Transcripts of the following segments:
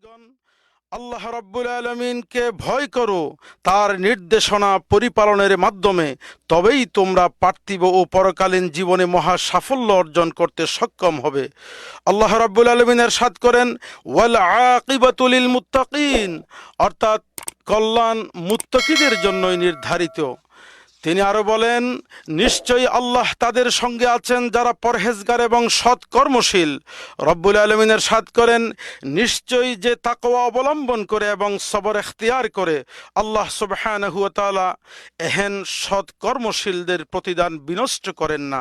মুমিনগণ, আল্লাহ রাব্বুল আলামিনকে ভয় করো, তার নির্দেশনা পরিপালনের মাধ্যমে তবেই তোমরা পার্থিব ও পরকালীন জীবনে মহা সাফল্য অর্জন করতে সক্ষম হবে। আল্লাহ রাব্বুল আলামিন ইরশাদ করেন, ওয়াল আকিবাতু লিল মুত্তাকিন, অর্থাৎ কল্যাণ মুত্তাকিদের জন্যই নির্ধারিত। তিনি আরো বলেন, নিশ্চয়ই আল্লাহ তাদের সঙ্গে আছেন যারা পরহেজগার এবং সৎ কর্মশীল। রব্বুল আলামিন ইরশাদ করেন, নিশ্চয়ই যে তাকওয়া অবলম্বন করে এবং সবর এখতিয়ার করে আল্লাহ সুবহানাহু ওয়া তাআলা এহেন সৎ কর্মশীলদের প্রতিদান বিনষ্ট করেন না।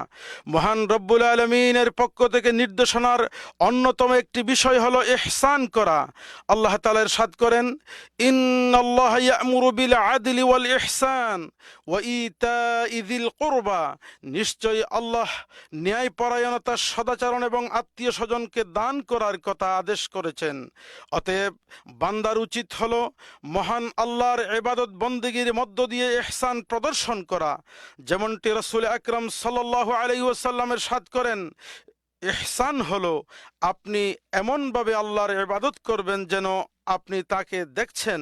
মহান রব্বুল আলামিনের পক্ষ থেকে নির্দেশনার অন্যতম একটি বিষয় হলো ইহসান করা। আল্লাহ তাআলা ইরশাদ করেন, ইন্নাল্লাহা ইয়া'মুরু বিল আদলি ওয়াল ইহসান ওয়া ইতাই যিল কুরবা, নিশ্চয়ই আল্লাহ ন্যায়পরায়ণতা, সদাচরণ এবং আত্মীয় স্বজনকে দান করার কথা আদেশ করেছেন। অতএব বান্দার উচিত হলো মহান আল্লাহর ইবাদত বন্দেগীর মধ্য দিয়ে ইহসান প্রদর্শন করা। যেমনটি রাসূল আকরাম সাল্লাল্লাহু আলাইহি ওয়াসাল্লাম ইরশাদ করেন, ইহসান হলো আপনি এমনভাবে আল্লাহর ইবাদত করবেন যেন আপনি তাকে দেখছেন,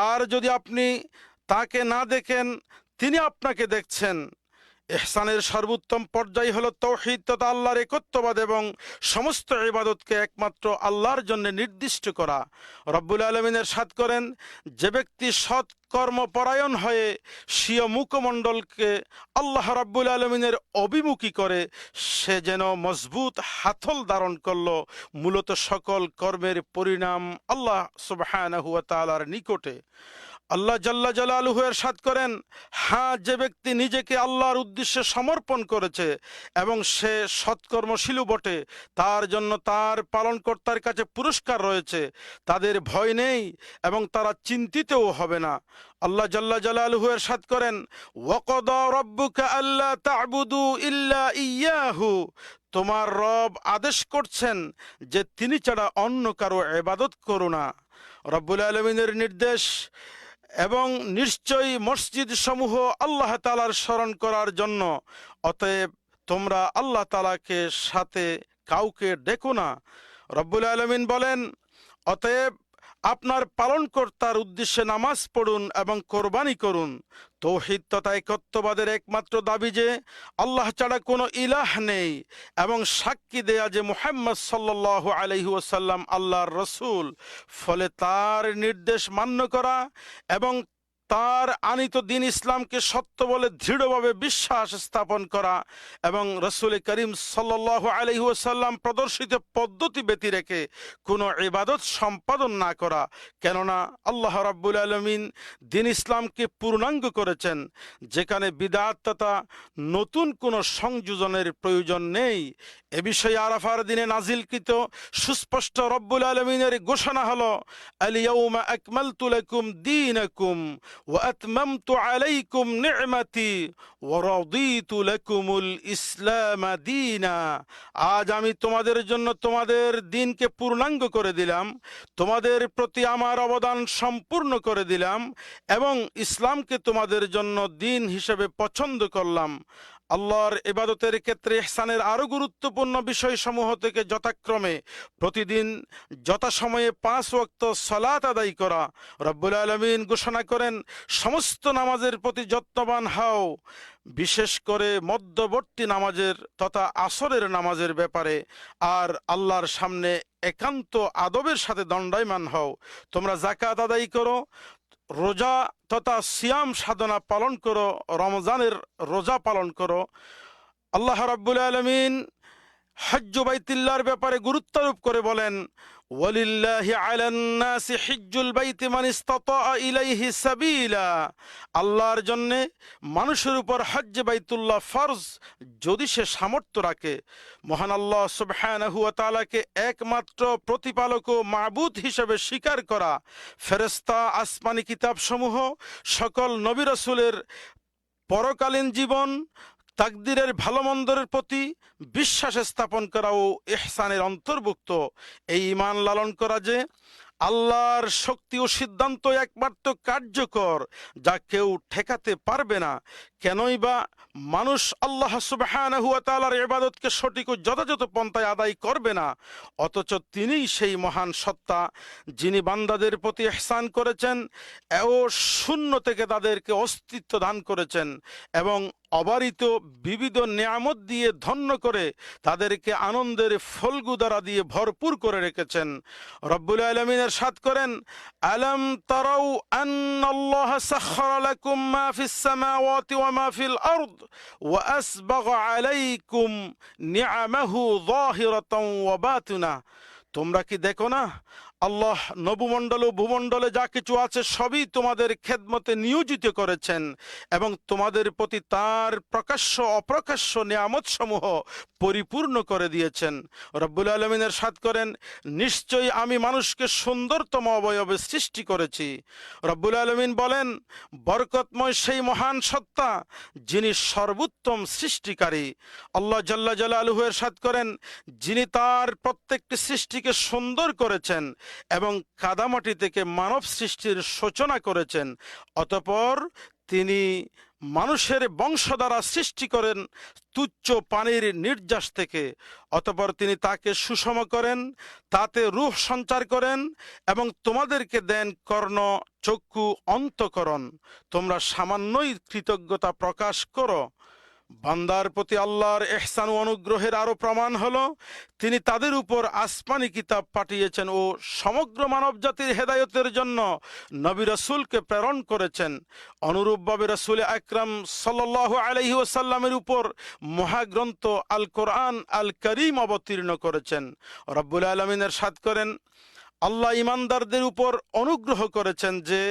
আর যদি আপনি তাকে না দেখেন তিনি আপনাকে দেখছেন। ইহসানের সর্বোত্তম পর্যায় হলো তাওহীদ তথা আল্লাহর একত্ববাদ এবং সমস্ত ইবাদতকে একমাত্র আল্লাহর জন্য নির্দিষ্ট করা। রব্বুল আলামিন ইরশাদ করেন, যে ব্যক্তি সৎ কর্মপরায়ণ হয়ে স্বীয় মুখমণ্ডলকে আল্লাহ রাব্বুল আলামিনের অভিমুখী করে সে যেন মজবুত হাতল ধারণ করল। মূলত সকল কর্মের পরিণাম আল্লাহ সুবহানাহু ওয়া তাআলার নিকটে। আল্লাহ জাল্লা জালালুহু ইরশাদ করেন, হ্যাঁ, যে ব্যক্তি নিজেকে আল্লাহর উদ্দেশ্যে সমর্পণ করেছে এবং সে সৎকর্মশীল বটে, তার জন্য তার পালনকর্তার কাছে পুরস্কার রয়েছে। তাদের ভয় নেই এবং তারা চিন্তিতও হবে না। আল্লাহ জাল্লা জালালুহু ইরশাদ করেন, ওয়াকাদা রাব্বুকা আল্লা তা'বুদু ইল্লা ইয়্যাহু, তোমার রব আদেশ করছেন যে তিনি ছাড়া অন্য কারো ইবাদত করো না। রব্বুল আলামিনের নির্দেশ এবং নিশ্চয়ই মসজিদ সমূহ আল্লাহ তাআলার স্মরণ করার জন্য। অতএব তোমরা আল্লাহ তাআলাকে সাথে কাউকে ডেকো না। রব্বুল আলামিন বলেন, অতএব আপনার পালনকর্তার উদ্দেশ্যে নামাজ পড়ুন এবং কোরবানি করুন। তাওহীদ তথা একত্ববাদের একমাত্র দাবি যে আল্লাহ ছাড়া কোনো ইলাহ নেই এবং সাক্ষী দেয়া যে মুহাম্মদ সাল্লাল্লাহু আলাইহি ওয়াসাল্লাম আল্লাহর রসূল। ফলে তার নির্দেশ মান্য করা এবং তার আনিত দ্বীন ইসলামকে সত্য বলে দৃঢ়ভাবে বিশ্বাস স্থাপন করা এবং রসূল করিম সাল্লাল্লাহু আলাইহি ওয়াসাল্লাম প্রদর্শিত পদ্ধতি ব্যতি রেখে কোনো ইবাদত সম্পাদন না করা। কেননা আল্লাহ রাব্বুল আলামিন দ্বীন ইসলামকে পূর্ণাঙ্গ করেছেন, যেখানে বিদআত তথা নতুন কোনো সংযোজনের প্রয়োজন নেই। এ বিষয়ে আরাফার দিনে নাজিলকৃত সুস্পষ্ট রব্বুল আলামিনের ঘোষণা হলো, আল ইয়াউমা আকমালতু লাকুম দীনাকুম ওয়া আতমামতু আলাইকুম নি'মাতি ওয়া রাদিতু লাকুমুল ইসলাম দীনা, আজ আমি তোমাদের জন্য তোমাদের দিনকে পূর্ণাঙ্গ করে দিলাম, তোমাদের প্রতি আমার অবদান সম্পূর্ণ করে দিলাম এবং ইসলামকে তোমাদের জন্য দিন হিসেবে পছন্দ করলাম। আল্লাহর ইবাদতের ক্ষেত্রে ইহসানের আরও গুরুত্বপূর্ণ বিষয়সমূহ থেকে যথাক্রমে প্রতিদিন যথাসময়ে 5 ওয়াক্ত সালাত আদায় করা। রব্বুল আলামিন ঘোষণা করেন, সমস্ত নামাজের প্রতি যত্নবান হও, বিশেষ করে মধ্যবর্তী নামাজের তথা আসরের নামাজের ব্যাপারে, আর আল্লাহর সামনে একান্ত আদবের সাথে দণ্ডায়মান হও। তোমরা যাকাত আদায় করো, রোজা তথা সিয়াম সাধনা পালন করো, রমজানের রোজা পালন করো। আল্লাহ রাব্বুল আলামিন হজ্জ বাইতুল্লাহর ব্যাপারে গুরুত্বারোপ করে বলেন, ওয়ালিল্লাহি আলান নাসি হিজ্জুল বাইতি মান ইসতাতা ইলাইহি সাবিলা, আল্লাহর জন্য মানুষের উপর হজ্জ বাইতুল্লাহ ফরজ যদি সে সামর্থ্য রাখে। মহান আল্লাহ সুবহানাহু ওয়া তাআলাকে একমাত্র প্রতিপালক ও মাবুদ হিসেবে স্বীকার করা, ফেরেশতা, আসমানি কিতাবসমূহ, সকল নবী রাসূলের পরকালীন জীবন, তাকদীরের ভালো মন্দের প্রতি বিশ্বাস স্থাপন করা ও ইহসানের অন্তর্ভুক্ত। এই ঈমান লালন করা যে আল্লাহর শক্তি ও সিদ্ধান্ত একমাত্র কার্যকর, যা কেউ ঠেকাতে পারবে না। কেনই বা মানুষ আল্লাহ সুবহানাহু ওয়া তাআলার ইবাদতকে সঠিক ও যথাযথ পন্থায় আদায় করবে না, অথচ তিনিই সেই মহান সত্তা যিনি বান্দাদের প্রতি ইহসান করেছেন ও শূন্য থেকে তাদেরকে অস্তিত্ব দান করেছেন এবং অবারিত বিবিধ নিয়ামত দিয়ে ধন্য করে তাদেরকে আনন্দের ফলগু দ্বারা দিয়ে ভরপুর করে রেখেছেন। রব্বুল আলামিন ইরশাদ করেন, আলাম তারাউ আন্নাল্লাহা সাখখারা লাকুম মা ফিস সামাওয়াতি ওয়া মা ফিল আরদ ওয়া আসবাগা আলাইকুম নিআমাহু যাহিরাতান ওয়া বাতিনা। তোমরা কি দেখো না, আল্লাহ নবমণ্ডল ও ভূমণ্ডলে যা কিছু আছে সবই তোমাদের খেদমতে নিয়োজিত করেছেন এবং তোমাদের প্রতি তার প্রকাশ্য অপ্রকাশ্য নিয়ামত সমূহ পরিপূর্ণ করে দিয়েছেন। রব্বুল আলামিন ইরশাদ করেন, নিশ্চয়ই আমি মানুষকে সুন্দরতম অবয়বে সৃষ্টি করেছি। রব্বুল আলামিন বলেন, বরকতময় সেই মহান সত্তা যিনি সর্বোত্তম সৃষ্টিকারী। আল্লাহ জাল্লা জালালুহু ইরশাদ করেন, যিনি তার প্রত্যেকটি সৃষ্টিকে সুন্দর করেছেন এবং কাদামাটি থেকে মানব সৃষ্টির সূচনা করেছেন, অতঃপর তিনি মানুষের বংশ দ্বারা সৃষ্টি করেন তুচ্ছ পানির নির্যাস থেকে, অতঃপর তিনি তাকে সুষম করেন, তাতে রূহ সঞ্চার করেন এবং তোমাদেরকে দেন কর্ণ, চক্ষু, অন্তঃকরণ। তোমরা সামান্যই কৃতজ্ঞতা প্রকাশ করো। বান্দার প্রতি আল্লাহর ইহসান ও অনুগ্রহের আরো প্রমাণ হলো তিনি তাদের উপর আসমানি কিতাব পাঠিয়েছেন ও সমগ্র মানবজাতির হেদায়েতের জন্য নবী রাসূলকে প্রেরণ করেছেন। অনুরূপভাবে রাসূল আকরাম সাল্লাল্লাহু আলাইহি ওয়াসাল্লামের উপর মহাগ্রন্থ আল কোরআন আল কারীম অবতীর্ণ করেছেন। রব্বুল আলামিন ইরশাদ করেন, আল্লাহ ঈমানদারদের উপর অনুগ্রহ করেছেন যে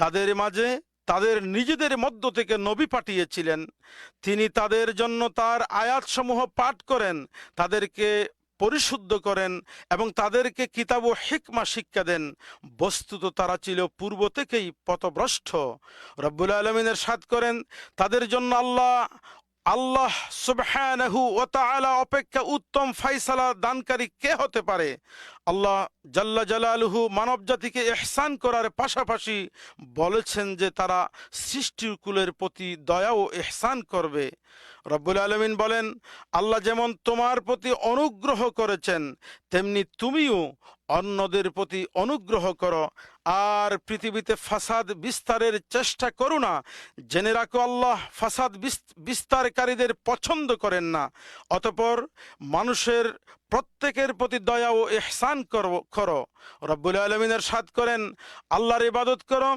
তাদের মাঝে তাদের নিজেদের মধ্য থেকে নবী পাঠিয়েছিলেন। তিনি তাদের জন্য তার আয়াতসমূহ পাঠ করেন, তাদেরকে পরিশুদ্ধ করেন এবং তাদেরকে কিতাব ও হিকমা শিক্ষা দেন। বস্তুত তারা ছিল পূর্ব থেকেই পথভ্রষ্ট। রব্বুল আলামিন ইরশাদ করেন, তাদের জন্য আল্লাহ সুবহানাহু ওয়া তাআলা অপেক্ষা উত্তম ফায়সালা দানকারী কে হতে পারে। আল্লাহ জাল্লা জালালুহু মানব জাতিকে ইহসান করার পাশাপাশি বলেছেন যে তারা সৃষ্টিকুলের প্রতি দয়া ও ইহসান করবে। রব্বুল আলামিন বলেন, আল্লাহ যেমন তোমার প্রতি অনুগ্রহ করেছেন তেমনি তুমিও অন্যদের প্রতি অনুগ্রহ করো আর পৃথিবীতে ফাসাদ বিস্তারের চেষ্টা করো না। জেনে রাখো আল্লাহ ফাসাদ বিস্তারকারীদের পছন্দ করেন না। অতঃপর মানুষের প্রত্যেকের প্রতি দয়া ও ইহসান করো। রব্বুল আলামিন ইরশাদ করেন, আল্লাহর ইবাদত করো,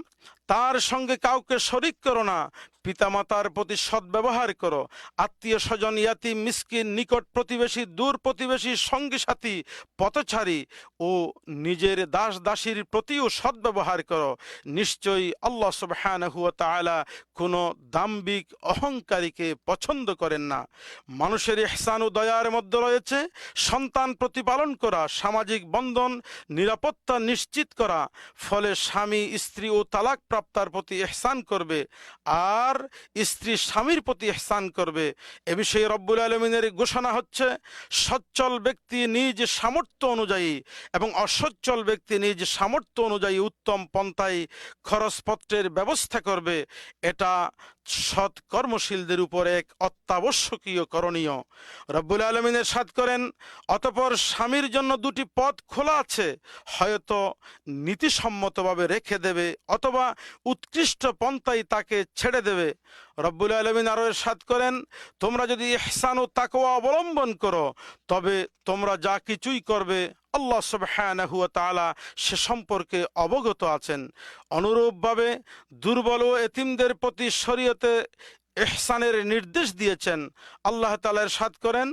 তার সঙ্গে কাউকে শরিক করো না। পিতামাতার প্রতি সদ্ব্যবহার করো। আত্মীয় স্বজন, ইয়াতিম, মিসকিন, নিকট প্রতিবেশী, দূর প্রতিবেশী, সঙ্গী সাথী, পথচারী ও নিজের দাস দাসীর প্রতিও সদ্ব্যবহার করো। নিশ্চয়ই আল্লাহ সুবহানাহু ওয়া তাআলা কোনো দাম্ভিক অহংকারীকে পছন্দ করেন না। মানুষের ইহসান ও দয়ার মধ্যে রয়েছে সন্তান প্রতিপালন করা, সামাজিক বন্ধন নিরাপত্তা নিশ্চিত করা। ফলে স্বামী স্ত্রী ও তালাক প্রাপ্তার প্রতি ইহসান করবে আর স্ত্রী স্বামীর প্রতি ইহসান করবে। এ বিষয়ে রব্বুল আলামিনের ঘোষণা হচ্ছে, সচ্ছল ব্যক্তি নিজ সামর্থ্য অনুযায়ী এবং অসচ্ছল ব্যক্তি নিজ সামর্থ্য অনুযায়ী উত্তম পন্থায় খরচপত্রের ব্যবস্থা করবে। এটা সৎ কর্মশীলদের উপর এক অত্যাবশ্যকীয় করণীয়। রব্বুল আলামিন ইরশাদ করেন, অতঃপর স্বামীর জন্য দুটি পথ খোলা আছে, হয়তো নীতিসম্মতভাবে রেখে দেবে অথবা উৎকৃষ্ট পন্থায় তাকে ছেড়ে দেবে। রব্বুল আলামিন আরো ইরশাদ করেন, তোমরা যদি ইহসান ও তাকওয়া অবলম্বন করো তবে তোমরা যা কিছুই করবে আল্লাহ সুবহানাহু ওয়া তাআলা সে সম্পর্কে অবগত আছেন। অনুরূপভাবে দুর্বল ও এতিমদের প্রতি শরীয়তে ইহসানের নির্দেশ দিয়েছেন। আল্লাহ তাআলা ইরশাদ করেন,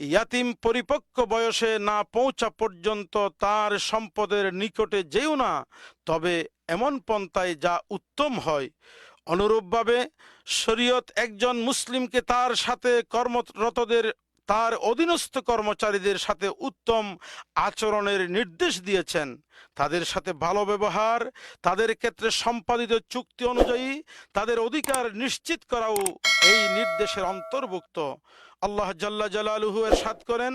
ইয়াতিম পরিপক্ক বয়সে না পৌঁছা পর্যন্ত তার সম্পদের নিকটে যেও না, তবে এমন পন্থায় যা উত্তম হয়। অনুরূপভাবে শরীয়ত একজন মুসলিমকে তার সাথে কর্মরতদের, তার অধীনস্থ কর্মচারীদের সাথে উত্তম আচরণের নির্দেশ দিয়েছেন। তাদের সাথে ভালো ব্যবহার, তাদের ক্ষেত্রে সম্পাদিত চুক্তি অনুযায়ী তাদের অধিকার নিশ্চিত করাও এই নির্দেশের অন্তর্ভুক্ত। আল্লাহ জাল্লা জালালুহু ইরশাদ করেন,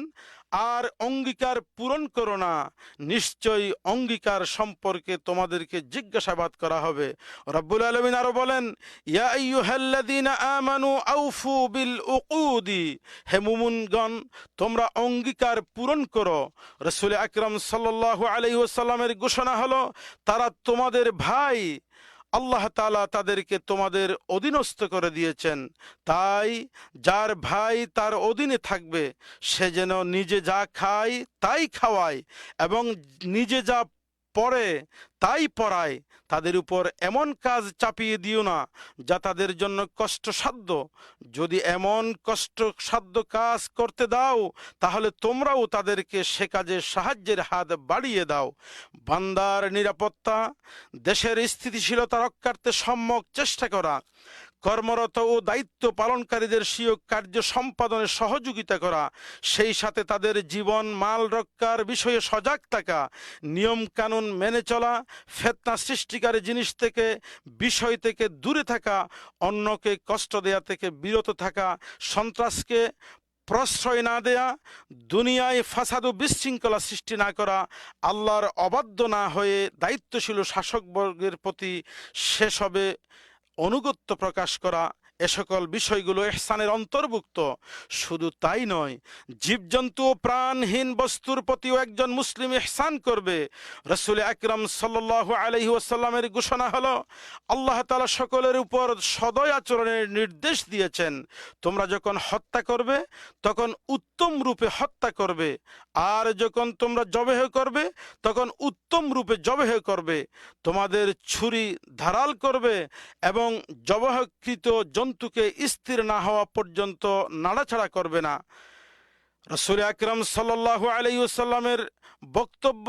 আর অঙ্গীকার পূরণ করো না, নিশ্চয়ই অঙ্গীকার সম্পর্কে তোমাদেরকে জিজ্ঞাসাবাদ করা হবে। রব্বুল আলামিন আরো বলেন, ইয়া আইয়ুহাল্লাযীনা আমানু আউফু বিল উকুদি, হে মুমিনগণ তোমরা অঙ্গীকার পূরণ করো। রাসূল আকরাম সাল্লাল্লাহু আলাইহি ওয়াসাল্লামের ঘোষণা হলো, তারা তোমাদের ভাই, আল্লাহ তাআলা তাদেরকে তোমাদের অধীনস্থ করে দিয়েছেন, তাই যার ভাই তার অধীনে থাকবে সে যেন নিজে যা খায় তাই খাওয়ায় এবং নিজে যা পড়ে তাই পড়ায়। তাদের উপর এমন কাজ চাপিয়ে দিও না যা তাদের জন্য কষ্টসাধ্য। যদি এমন কষ্টসাধ্য কাজ করতে দাও তাহলে তোমরাও তাদেরকে সে কাজে সাহায্যের হাত বাড়িয়ে দাও। বান্দার নিরাপত্তা, দেশের স্থিতিশীলতা রক্ষার্থে সম্যক চেষ্টা করা, কর্মরত ও দায়িত্ব পালনকারীদের স্বীয় কার্য সম্পাদনে সহযোগিতা করা, সেই সাথে তাদের জীবন মাল রক্ষার বিষয়ে সজাগ থাকা, নিয়ম কানুন মেনে চলা, ফিতনা সৃষ্টিকারী জিনিস থেকে বিষয় থেকে দূরে থাকা, অন্যকে কষ্ট দেয়া থেকে বিরত থাকা, সন্ত্রাসকে প্রশ্রয় না দেয়া, দুনিয়ায় ফাসাদ ও বিশৃঙ্খলা সৃষ্টি না করা, আল্লাহর অবাধ্য না হয়ে দায়িত্বশীল শাসকবর্গের প্রতি সেসবে অনুগত্য প্রকাশ করা, এ সকল বিষয়গুলো ইহসানের অন্তর্ভুক্ত। শুধু তাই নয়, জীবজন্তু ও প্রাণহীন বস্তুর প্রতিও একজন মুসলিম ইহসান করবে। রাসূল আকরাম সাল্লাল্লাহু আলাইহি ওয়াসাল্লামের ঘোষণা হলো, আল্লাহ তাআলা সকলের উপর সদয় আচরণের নির্দেশ দিয়েছেন। তোমরা যখন হত্যা করবে তখন উত্তম রূপে হত্যা করবে, আর যখন তোমরা জবেহ করবে তখন উত্তম রূপে জবেহ করবে। তোমাদের ছুরি ধারাল করবে এবং জবাহকৃত জন্তুকে স্থির না হওয়া পর্যন্ত নাড়াচাড়া করবে না। রাসূল আকরাম সাল্লাল্লাহু আলাইহি ওয়াসাল্লামের বক্তব্য,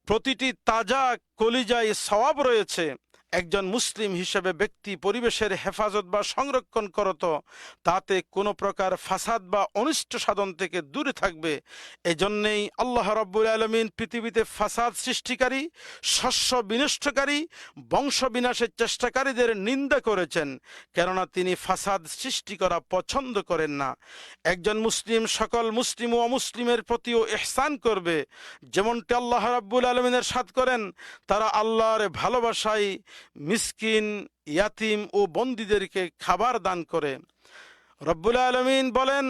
প্রতিটি তাজা কলিজায় সওয়াব রয়েছে। একজন মুসলিম হিসেবে ব্যক্তি পরিবেশের হেফাজত বা সংরক্ষণ করত, তাতে কোনো প্রকার ফাসাদ বা অনিষ্ট সাধন থেকে দূরে থাকবে। এজন্যেই আল্লাহ রাব্বুল আলামিন পৃথিবীতে ফাসাদ সৃষ্টিকারী, শস্য বিনষ্টকারী, বংশ বিনাশের চেষ্টাকারীদের নিন্দা করেছেন, কেননা তিনি ফাসাদ সৃষ্টি করা পছন্দ করেন না। একজন মুসলিম সকল মুসলিম ও অমুসলিমের প্রতিও ইহসান করবে, যেমনটি আল্লাহ রাব্বুল আলামিন ইরশাদ করেন, তারা আল্লাহর ভালোবাসায় মিসকিন, ইয়াতিম ও বন্দীদেরকে খাবার দান করে। রব্বুল আলামিন বলেন,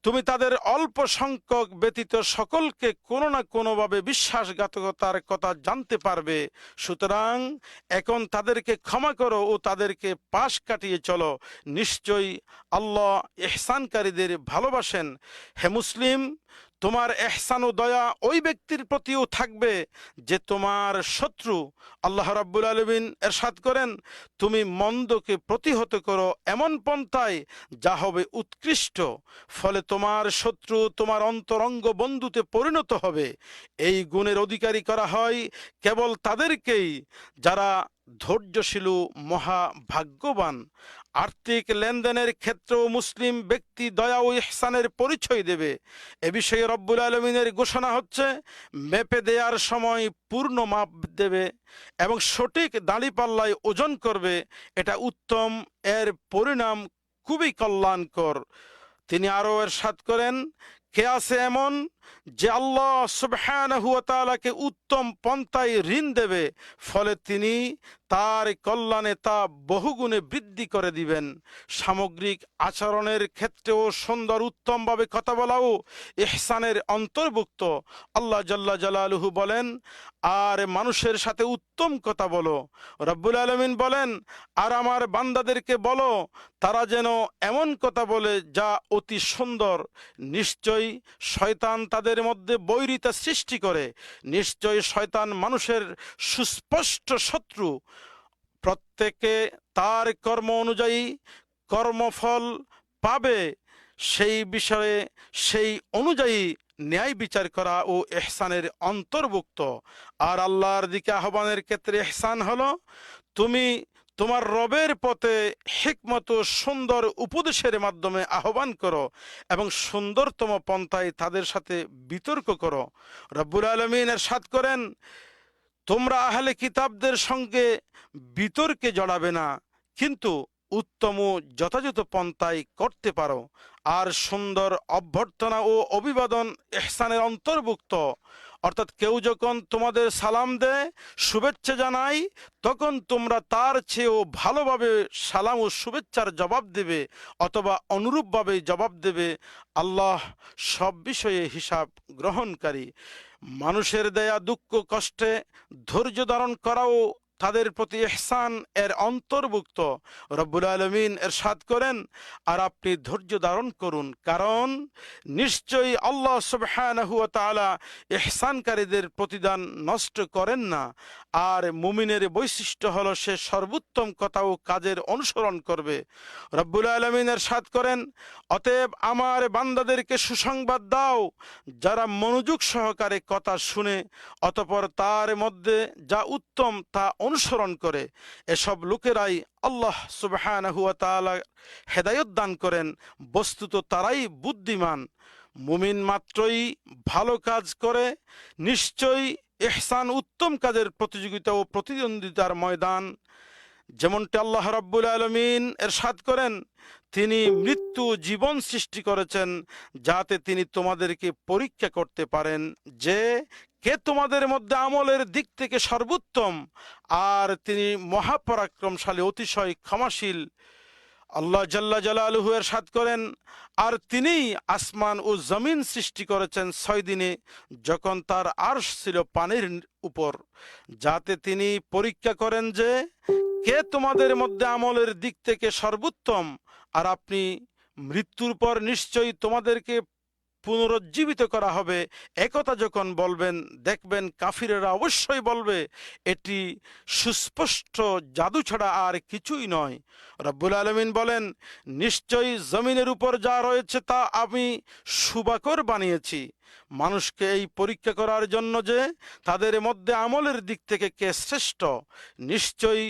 তুমি তাদের অল্প সংখ্যক ব্যতীত সকলকে কোনো না কোনোভাবে বিশ্বাসঘাতকতার কথা জানতে পারবে। সুতরাং এখন তাদেরকে ক্ষমা করো ও তাদেরকে পাশ কাটিয়ে চলো। নিশ্চয়ই আল্লাহ ইহসানকারীদের ভালোবাসেন। হে মুসলিম, তোমার ইহসান ও দয়া ওই ব্যক্তির প্রতিও থাকবে যে তোমার শত্রু। আল্লাহ রাব্বুল আলামিন ইরশাদ করেন, তুমি মন্দকে প্রতিহত করো এমন পন্থায় যা হবে উৎকৃষ্ট, ফলে তোমার শত্রু তোমার অন্তরঙ্গ বন্ধুতে পরিণত হবে। এই গুণের অধিকারী করা হয় কেবল তাদেরকেই যারা ধৈর্যশীল, মহাভাগ্যবান। আর্থিক লেনদেনের ক্ষেত্রেও মুসলিম ব্যক্তি দয়া ও ইহসানের পরিচয় দেবে। এ বিষয়ে রব্বুল আলামিনের ঘোষণা হচ্ছে, মেপে দেওয়ার সময় পূর্ণ মাপ দেবে এবং সঠিক দাঁড়িপাল্লায় ওজন করবে, এটা উত্তম, এর পরিণাম খুবই কল্যাণকর। তিনি আরও ইরশাদ করেন, কে আছে এমন যে আল্লাহ সুবহানাহু ওয়া তাআলাকে উত্তম পন্থায় ঋণ দেবে, ফলে তিনি তার কল্যাণে তা বহুগুণে বৃদ্ধি করে দিবেন। সামগ্রিক আচরণের ক্ষেত্রেও সুন্দর উত্তমভাবে কথা বলাও ইহসানের অন্তর্ভুক্ত। আল্লাহ জাল্লা জালালুহু বলেন, আর মানুষের সাথে উত্তম কথা বলো। রব্বুল আলামিন বলেন, আর আমার বান্দাদেরকে বলো তারা যেন এমন কথা বলে যা অতি সুন্দর। নিশ্চয়ই শয়তান তাদের মধ্যে বৈরিতা সৃষ্টি করে। নিশ্চয়ই শয়তান মানুষের সুস্পষ্ট শত্রু। প্রত্যেকে তার কর্ম অনুযায়ী কর্মফল পাবে, সেই বিষয়ে সেই অনুযায়ী ন্যায় বিচার করা ও ইহসানের অন্তর্ভুক্ত। আর আল্লাহর দিকে আহ্বানের ক্ষেত্রে ইহসান হলো, তুমি তোমার রবের পথে হিকমত ও সুন্দর উপদেশের মাধ্যমে আহ্বান করো এবং সুন্দরতম পন্থায় তাদের সাথে বিতর্ক করো। রব্বুল আলামিন ইরশাদ করেন, তোমরা আহলে কিতাবদের সঙ্গে বিতর্কে জড়াবে না, কিন্তু উত্তম ও যথাযথ পন্থায় করতে পারো। আর সুন্দর অভ্যর্থনা ও অভিবাদন ইহসানের অন্তর্ভুক্ত। অর্থাৎ কেউ যখন তোমাদের সালাম দেয়, শুভেচ্ছা জানায়, তখন তোমরা তার চেয়েও ভালোভাবে সালাম ও শুভেচ্ছার জবাব দেবে অথবা অনুরূপভাবে জবাব দেবে। আল্লাহ সব বিষয়ে হিসাব গ্রহণকারী। মানুষের দেয়া দুঃখ কষ্টে ধৈর্য ধারণ করাও তাদের প্রতি ইহসান এর অন্তর্ভুক্ত। রব্বুল আলামিন ইরশাদ করেন, আর আপনি ধৈর্য ধারণ করুন, কারণ নিশ্চয়ই আল্লাহ সুবহানাহু ওয়া তাআলা ইহসানকারীদের প্রতিদান নষ্ট করেন না। আর মুমিনের বৈশিষ্ট্য হলো সে সর্বোত্তম কথা ও কাজের অনুসরণ করবে। রব্বুল আলামিন ইরশাদ করেন, অতএব আমার বান্দাদেরকে সুসংবাদ দাও, যারা মনোযোগ সহকারে কথা শুনে অতঃপর তার মধ্যে যা উত্তম তা অনুসরণ করে। এসব লোকেরাই আল্লাহ সুবহানাহু ওয়া তাআলা হেদায়েত দান করেন। বস্তুত তারাই বুদ্ধিমান। মুমিন মাত্রই ভালো কাজ করে। নিশ্চয়ই ইহসান উত্তম কাজের প্রতিযোগিতা ও প্রতিদ্বন্দ্বিতার ময়দান। যেমনটি আল্লাহ রাব্বুল আলামিন ইরশাদ করেন, তিনি মৃত্যু জীবন সৃষ্টি করেছেন যাতে তিনি তোমাদেরকে পরীক্ষা করতে পারেন যে কে তোমাদের মধ্যে আমলের দিক থেকে সর্বোত্তম। আর তিনি মহাপরাক্রমশালী, অতিশয় ক্ষমাশীল। আল্লাহ জাল্লা জালালুহু ইরশাদ করেন, আর তিনি আসমান ও জমিন সৃষ্টি করেছেন 6 দিনে, যখন তার আরশ ছিল পানির উপর, যাতে তিনি পরীক্ষা করেন যে কে তোমাদের মধ্যে আমলের দিক থেকে সর্বোত্তম। আর আপনি মৃত্যুর পর নিশ্চয়ই তোমাদেরকে পুনরুজ্জীবিত করা হবে, একথা যখন বলবেন, দেখবেন কাফিরেরা অবশ্যই বলবে, এটি সুস্পষ্ট জাদু ছাড়া আর কিছুই নয়। রব্বুল আলামিন বলেন, নিশ্চয়ই জমিনের উপর যা রয়েছে তা আমি সুবাকর বানিয়েছি মানুষকে এই পরীক্ষা করার জন্য যে তাদের মধ্যে আমলের দিক থেকে কে শ্রেষ্ঠ। নিশ্চয়ই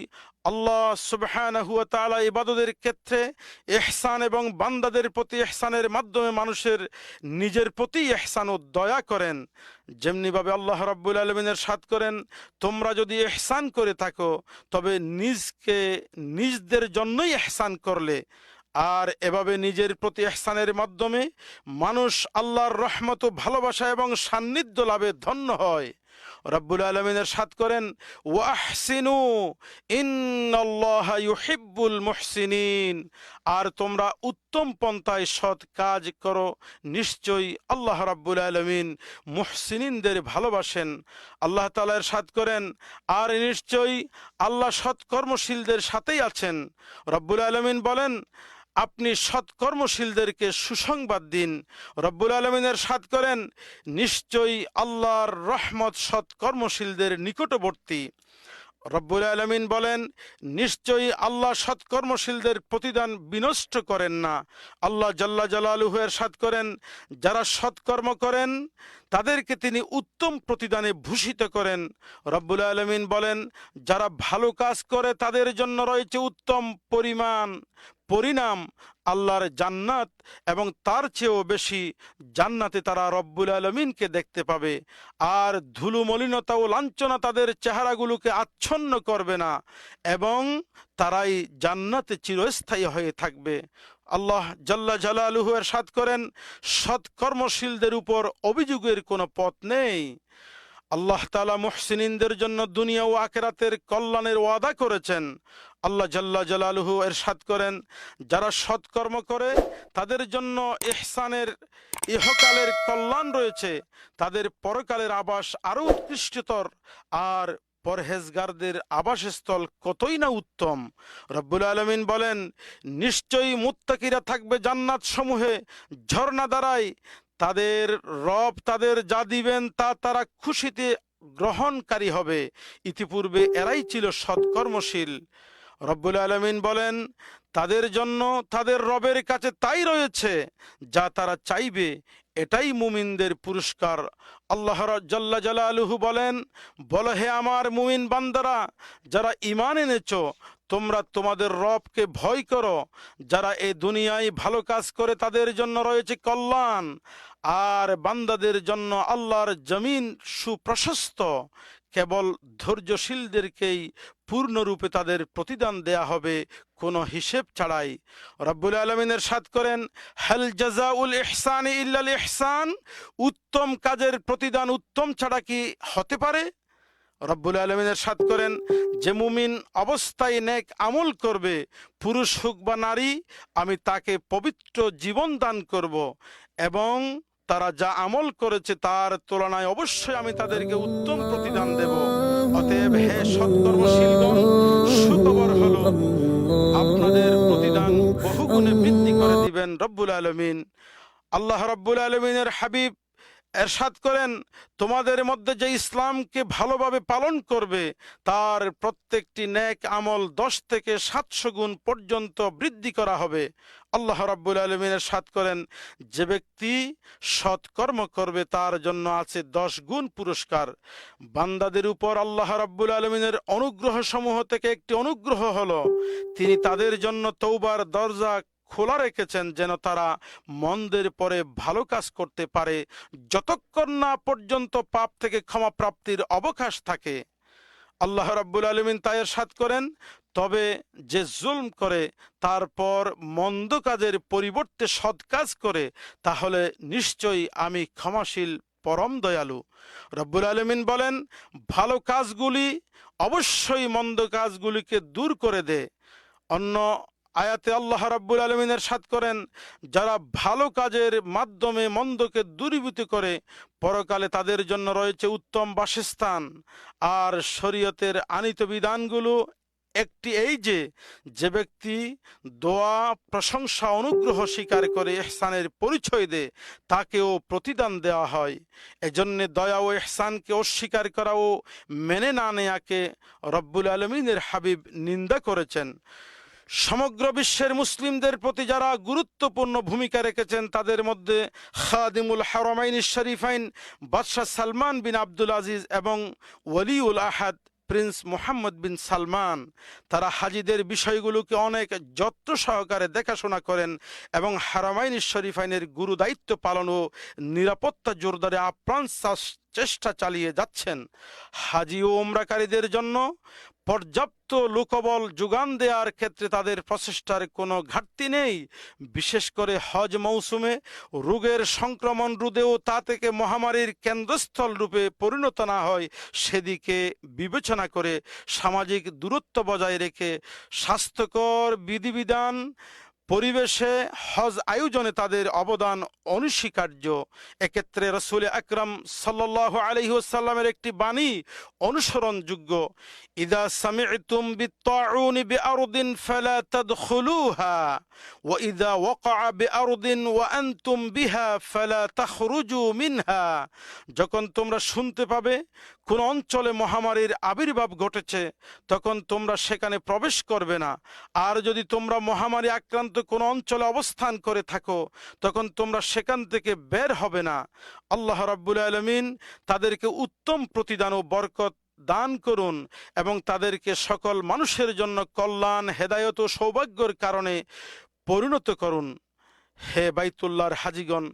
আল্লাহ সুবহানাহু ওয়া তাআলা ইবাদতের ক্ষেত্রে ইহসান এবং বান্দাদের প্রতি ইহসানের মাধ্যমে মানুষের নিজের প্রতি ইহসান ও দয়া করেন। যেমনিভাবে আল্লাহ রাব্বুল আলামিন ইরশাদ করেন, তোমরা যদি ইহসান করে থাকো তবে নিজকে নিজদের জন্যই ইহসান করলে। আর এভাবে নিজের প্রতি ইহসানের মাধ্যমে মানুষ আল্লাহর রহমত ও ভালোবাসা এবং সান্নিধ্য লাভে ধন্য হয়। রব্বুল আলামিন ইরশাদ করেন, ওয়াহসিনু ইন্নাল্লাহা ইউহিব্বুল মুহসিনিন। আর তোমরা উত্তম পন্থায় সৎ কাজ করো, নিশ্চয়ই আল্লাহ রাব্বুল আলামিন মুহসিনিনদের ভালোবাসেন। আল্লাহ তাআলা ইরশাদ করেন, আর নিশ্চয়ই আল্লাহ সৎকর্মশীলদের সাথেই আছেন। রব্বুল আলামিন বলেন, আপনি সৎকর্মশীলদেরকে সুসংবাদ দিন। রব্বুল আলামিন ইরশাদ করেন, নিশ্চয়ই আল্লাহর রহমত সৎকর্মশীলদের নিকটবর্তী। রব্বুল আলামিন বলেন, নিশ্চয়ই আল্লাহ সৎকর্মশীলদের প্রতিদান বিনষ্ট করেন না। আল্লাহ জাল্লা জালালুহু ইরশাদ করেন, যারা সৎকর্ম করেন তাদেরকে তিনি উত্তম প্রতিদানে ভূষিত করেন। রব্বুল আলামিন বলেন, যারা ভালো কাজ করে তাদের জন্য রয়েছে উত্তম পরিণাম, আল্লাহর জান্নাত, এবং তার চেয়েও বেশি জান্নাতে তারা রব্বুল আলামিনকে দেখতে পাবে। আর ধুলো মলিনতা ও লাঞ্ছনা তাদের চেহারাগুলোকে আচ্ছন্ন করবে না, এবং তারাই জান্নাতে চিরস্থায়ী হয়ে থাকবে। আল্লাহ জাল্লা জালালুহু ইরশাদ করেন, সৎকর্মশীলদের উপর অভিযোগের কোনো পথ নেই। আল্লাহ তাআলা মুহসিনিনদের জন্য দুনিয়া ও আখিরাতের কল্যাণের ওয়াদা করেছেন। আল্লাহ জাল্লা জালালুহু ইরশাদ করেন, যারা সৎকর্ম করে তাদের জন্য ইহসানের ইহকালের কল্যাণ রয়েছে, তাদের পরকালের আবাস আরও উৎকৃষ্টতর, আর পরহেজগারদের আবাসস্থল কতই না উত্তম। রব্বুল আলামিন বলেন, নিশ্চয়ই মুত্তাকিরা থাকবে জান্নাত সমূহে ঝর্ণা দ্বারায়, তাদের রব তাদের যা দিবেন তা তারা খুশিতে গ্রহণকারী হবে। ইতিপূর্বে এরাই ছিল সৎকর্মশীল। রব্বুল আলামিন বলেন, তাদের জন্য তাদের রবের কাছে তাই রয়েছে যা তারা চাইবে, এটাই মুমিনদের পুরস্কার। আল্লাহ জাল্লা জালালুহু বলেন, বলো হে আমার মুমিন বান্দারা, যারা ঈমান এনেছো, তোমরা তোমাদের রবকে ভয় করো। যারা এই দুনিয়ায় ভালো কাজ করে তাদের জন্য রয়েছে কল্যাণ, আর বান্দাদের জন্য আল্লাহর জমিন সুপ্রশস্ত। কেবল ধৈর্যশীলদেরকেই পূর্ণরূপে তাদের প্রতিদান দেয়া হবে কোনো হিসেব ছাড়াই। রব্বুল আলামিন ইরশাদ করেন, হাল জাযাউল ইহসানি ইল্লাল ইহসান, উত্তম কাজের প্রতিদান উত্তম ছাড়া কি হতে পারে? রব্বুল আলামিন ইরশাদ করেন, যে মুমিন অবস্থায় নেক আমল করবে, পুরুষ হোক বা নারী, আমি তাকে পবিত্র জীবন দান করব এবং তারা যা আমল করেছে তার তুলনায় অবশ্যই আমি তাদেরকে উত্তম প্রতিদান দেব। অতএব হে সৎকর্মশীলগণ, সুখবর হলো আপনাদের প্রতিদান বহুগুণে বৃদ্ধি করে দিবেন রব্বুল আলামিন। আল্লাহ রব্বুল আলামিনের হাবিব এরশাদ করেন, তোমাদের মধ্যে যে ইসলামকে ভালোভাবে পালন করবে তার প্রত্যেকটি নেক আমল 10 থেকে 700 গুণ পর্যন্ত বৃদ্ধি করা হবে। আল্লাহ রাব্বুল আলামিন ইরশাদ করেন, যে ব্যক্তি সৎকর্ম করবে তার জন্য আছে 10 গুণ পুরস্কার। বান্দাদের উপর আল্লাহ রাব্বুল আলামিনের অনুগ্রহ সমূহ থেকে একটি অনুগ্রহ হলো তিনি তাদের জন্য তওবার দরজা খোলা রেখেছেন যেন তারা মন্দের পরে ভালো কাজ করতে পারে যতক্ষণ না পর্যন্ত পাপ থেকে ক্ষমা প্রাপ্তির অবকাশ থাকে। আল্লাহ রাব্বুল আলামিন তাই ইরশাদ করেন, তবে যে জুলম করে তারপর মন্দ কাজের পরিবর্তে সৎ কাজ করে তাহলে নিশ্চয়ই আমি ক্ষমাশীল পরম দয়ালু। রব্বুল আলামিন বলেন, ভালো কাজগুলি অবশ্যই মন্দ কাজগুলিকে দূর করে দেয়। অন্য আয়াতে আল্লাহ রাব্বুল আলামিন ইরশাদ করেন, যারা ভালো কাজের মাধ্যমে মন্দকে দূরীভূত করে পরকালে তাদের জন্য রয়েছে উত্তম বাসস্থান। আর শরীয়তের আনীত বিধানগুলো একটি এই যে ব্যক্তি দোয়া, প্রশংসা, অনুগ্রহ স্বীকার করে ইহসানের পরিচয় দেয় তাকেও প্রতিদান দেওয়া হয়। এজন্য দয়া ও ইহসানকে অস্বীকার করা ও মেনে না নেয়াকে রব্বুল আলামিনের হাবিব নিন্দা করেছেন। সমগ্র বিশ্বের মুসলিমদের প্রতি যারা গুরুত্বপূর্ণ ভূমিকা রেখেছেন তাদের মধ্যে খাদিমুল হারামাইন শরীফাইন বাদশাহ সালমান বিন আব্দুল আজিজ এবং ওয়ালিউল আহাদ প্রিন্স মোহাম্মদ বিন সালমান, তারা হাজিদের বিষয়গুলোকে অনেক যত্ন সহকারে দেখাশোনা করেন এবং হারামাইন শরীফাইনের গুরু দায়িত্ব পালন ও নিরাপত্তা জোরদারে আপ্রাণ চেষ্টা চালিয়ে যাচ্ছেন। হাজি ও ওমরাকারীদের জন্য পর্যাপ্ত লোকবল যোগান দেওয়ার ক্ষেত্রে তাদের প্রচেষ্টার কোনো ঘাটতি নেই। বিশেষ করে হজ মৌসুমে রোগের সংক্রমণ রোধে ও তা থেকে মহামারীর কেন্দ্রস্থল রূপে পরিণত না হয় সেদিকে বিবেচনা করে সামাজিক দূরত্ব বজায় রেখে স্বাস্থ্যকর বিধিবিধান পরিবেশে হজ আয়োজনে তাদের অবদান অনস্বীকার্য। এক্ষেত্রে রাসূল আকরাম সাল্লাল্লাহু আলাইহি ওয়াসাল্লামের একটি বাণী অনুসরণযোগ্য, ইদা সামি'তুম বিত্তাউনি বিআরদিন ফালা তাদখুলুহা ওয়া ইদা ওয়াকা'a বিআরদিন ওয়া আনতুম বিহা ফালা তাখরুজু মিনহা। যখন তোমরা শুনতে পাবে কোন অঞ্চলে মহামারীর আবির্ভাব ঘটেছে তখন তোমরা সেখানে প্রবেশ করবে না, আর যদি তোমরা মহামারী আক্রান্ত কোন অঞ্চলে অবস্থান করে থাকো তখন তোমরা সেখান থেকে বের হবে না। আল্লাহ রাব্বুল আলামিন তাদেরকে উত্তম প্রতিদান ও বরকত দান করুন এবং তাদেরকে সকল মানুষের জন্য কল্যাণ, হেদায়েত ও সৌভাগ্যের কারণে পরিণত করুন। হে বাইতুল্লাহর হাজিগণ,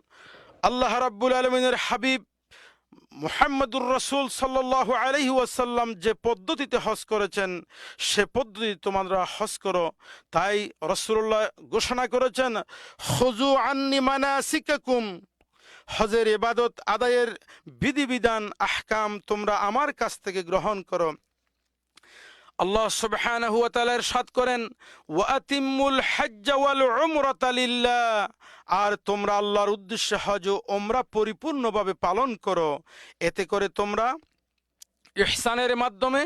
আল্লাহ রাব্বুল আলামিনের হাবিব মুহাম্মদুর রাসূল সাল্লাল্লাহু আলাইহি ওয়াসাল্লাম যে পদ্ধতিতে হজ করেছেন সে পদ্ধতি তোমরা হজ করো। তাই রাসূলুল্লাহ ঘোষণা করেছেন, খুযু আন্নি মানাসিকাকুম, হজের ইবাদত আদায়ের বিধিবিধান আহকাম তোমরা আমার কাছ থেকে গ্রহণ করো। আল্লাহ সুবহানাহু ওয়া তাআলা ইরশাদ করেন, ওয়া আতিম্মুল হজ্জ ওয়াল উমরাতা লিল্লাহ, আর তোমরা আল্লাহর উদ্দেশ্যে হজ ও উমরা পরিপূর্ণভাবে পালন করো। এতে করে তোমরা ইহসানের মাধ্যমে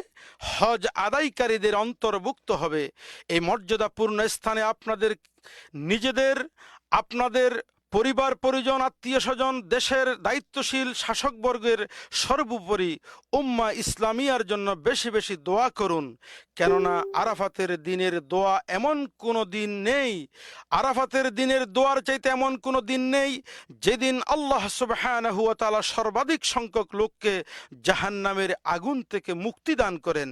হজ আদায়কারীদের অন্তর্ভুক্ত হবে। এই মর্যাদাপূর্ণ স্থানে আপনাদের নিজেদের, আপনাদের পরিবার পরিজন, আত্মীয় স্বজন, দেশের দায়িত্বশীল শাসকবর্গের সর্বোপরি উম্মাহ ইসলামিয়ার জন্য বেশি বেশি দোয়া করুন। কেননা আরাফাতের দিনের দোয়া এমন কোনো দিন নেই, আরাফাতের দিনের দোয়ার চাইতে এমন কোনো দিন নেই যেদিন আল্লাহ সুবহানাহু ওয়া তাআলা সর্বাধিক সংখ্যক লোককে জাহান্নামের আগুন থেকে মুক্তি দান করেন।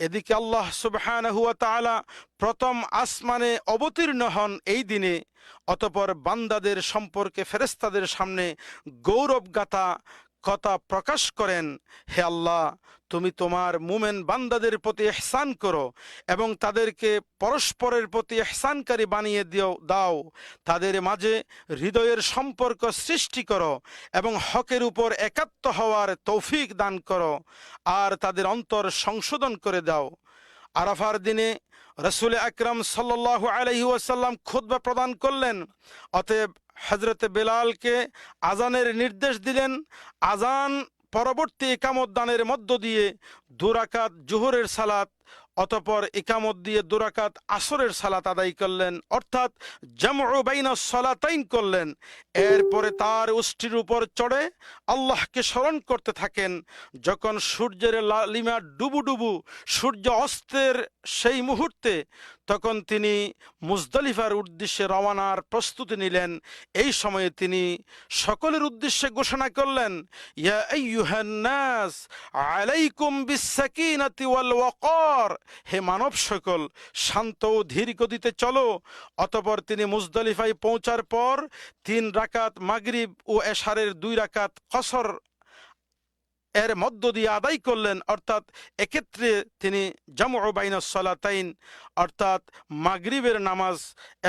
এদিকে আল্লাহ সুবহানাহু ওয়া তাআলা প্রথম আসমানে অবতীর্ণ হন এই দিনে, অতঃপর বান্দাদের সম্পর্কে ফেরেশতাদের সামনে গৌরবগাথা কথা প্রকাশ করেন, হে আল্লাহ, তুমি তোমার মুমেন বান্দাদের প্রতি ইহসান করো এবং তাদেরকে পরস্পরের প্রতি ইহসানকারী বানিয়ে দাও, তাদের মাঝে হৃদয়ের সম্পর্ক সৃষ্টি করো এবং হকের উপর একাত্ম হওয়ার তৌফিক দান করো আর তাদের অন্তর সংশোধন করে দাও। আরাফার দিনে রসুল আকরাম সাল্লাল্লাহু আলাইহি ওয়াসাল্লাম খুতবা প্রদান করলেন। অতএব হযরতে বেলালকে আজানের নির্দেশ দিলেন। আজান পরবর্তী ইকামত দানের মধ্য দিয়ে 2 রাকাত জোহরের সালাত, অতঃপর ইকামত দিয়ে 2 রাকাত আসরের সালাত আদায় করলেন, অর্থাৎ জামউ বাইনাস সালাতাইন করলেন। এরপরে তার উষ্ঠির উপর চড়ে আল্লাহকে স্মরণ করতে থাকেন। যখন সূর্যের লালিমা ডুবু সূর্য অস্তের সেই মুহূর্তে, তখন তিনি মুজদালিফার উদ্দেশ্যে রওয়ানার প্রস্তুতি নিলেন। এই সময়ে তিনি সকলের উদ্দেশ্যে ঘোষণা করলেন, ইয়া আইয়ুহান নাস আলাইকুম বিস-সাকিনাতি ওয়াল ওয়াকার, হে মানব সকল, শান্ত ও ধীর গতিতে চলো। অতঃপর তিনি মুজদালিফায় পৌঁছার পর 3 রাকাত মাগরিব ও এশারের 2 রাকাত কসর এর মধ্য দিয়ে আদায় করলেন, অর্থাৎ এক্ষেত্রে তিনি জামউ বাইনাস সালাতাইন অর্থাৎ মাগরিবের নামাজ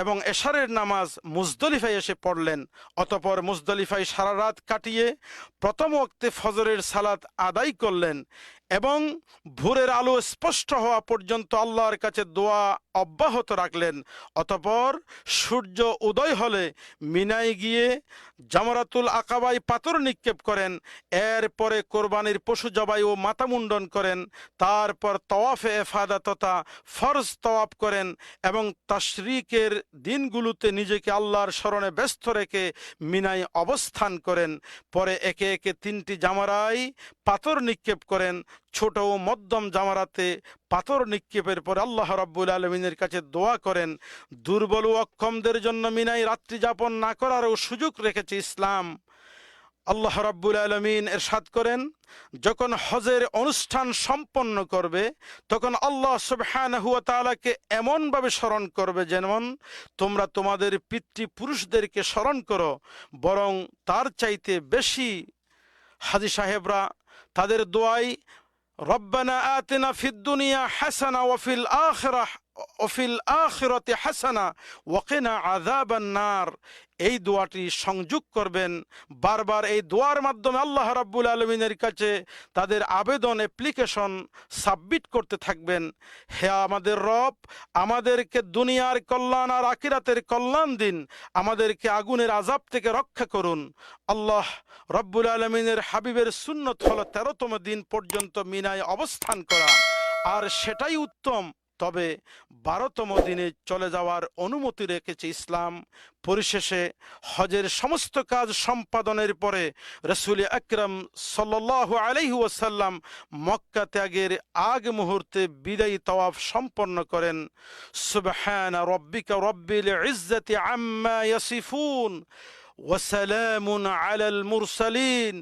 এবং এশারের নামাজ মুজদালিফায় এসে পড়লেন। অতঃপর মুজদালিফায় সারা রাত কাটিয়ে প্রথম ওয়াক্তে ফজরের সালাত আদায় করলেন এবং ভোরের আলো স্পষ্ট হওয়া পর্যন্ত আল্লাহর কাছে দোয়া অব্যাহত রাখলেন। অতঃপর সূর্য উদয় হলে মিনায় গিয়ে জামরাতুল আকাবায় পাথর নিক্ষেপ করেন। এরপরে কোরবানির পশু জবাই ও মাথা মুন্ডন করেন। তারপর তওয়াফে ইফাদা তথা ফরজ তওয়াফ করেন এবং তাশরিকের দিনগুলোতে নিজেকে আল্লাহর স্মরণে ব্যস্ত রেখে মিনায় অবস্থান করেন। পরে একে একে 3টি জামারায় পাথর নিক্ষেপ করেন। ছোট ও মধ্যম জামারাতে পাথর নিক্ষেপের পর আল্লাহ রাব্বুল আলামিনের কাছে দোয়া করেন। দুর্বল ও অক্ষমদের জন্য মিনায় রাত্রি যাপন না করারও সুযোগ রেখেছে ইসলাম। আল্লাহ রাব্বুল আলামিন ইরশাদ করেন, যখন হজের অনুষ্ঠান সম্পন্ন করবে তখন আল্লাহ সুবহানাহু ওয়া তাআলাকে এমনভাবে স্মরণ করবে যেমন তোমরা তোমাদের পিতৃপুরুষদেরকে স্মরণ করো, বরং তার চাইতে বেশি। হাজী সাহেবরা তাদের দোয়ায় রব্বানা আতিনা ফিদ দুনিয়া হাসানা ওয়াফিল আখিরাতি হাসানা ওয়া কিনা আযাবান নার, এই দোয়াটি সংযোগ করবেন। বারবার এই দোয়ার মাধ্যমে আল্লাহ রাব্বুল আলামিনের কাছে তাদের আবেদন অ্যাপ্লিকেশন সাবমিট করতে থাকবেন। হে আমাদের রব, আমাদেরকে দুনিয়ার কল্যাণ আর আখিরাতের কল্যাণ দিন, আমাদেরকে আগুনের আযাব থেকে রক্ষা করুন। আল্লাহ রাব্বুল আলামিনের হাবিবের সুন্নত হলো 13তম দিন পর্যন্ত মিনায় অবস্থান করা, আর সেটাই উত্তম। তবে 12তম দিনে চলে যাওয়ার অনুমতি রেখেছে ইসলাম। পরিশেষে হজের সমস্ত কাজ সম্পাদনের পরে রাসূল আকরাম সাল্লাল্লাহু আলাইহি ওয়াসাল্লাম মক্কা ত্যাগের আগ মুহূর্তে বিদায়ী তাওয়াফ সম্পন্ন করেন। সুবহানা রাব্বিকা রাব্বিল ইজ্জাতি আম্মা ইয়াসিফুন وسلام على المرسلين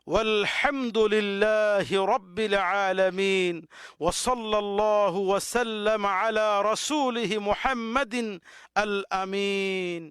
والحمد لله رب العالمين وصلى الله وسلم على رسوله محمد الأمين.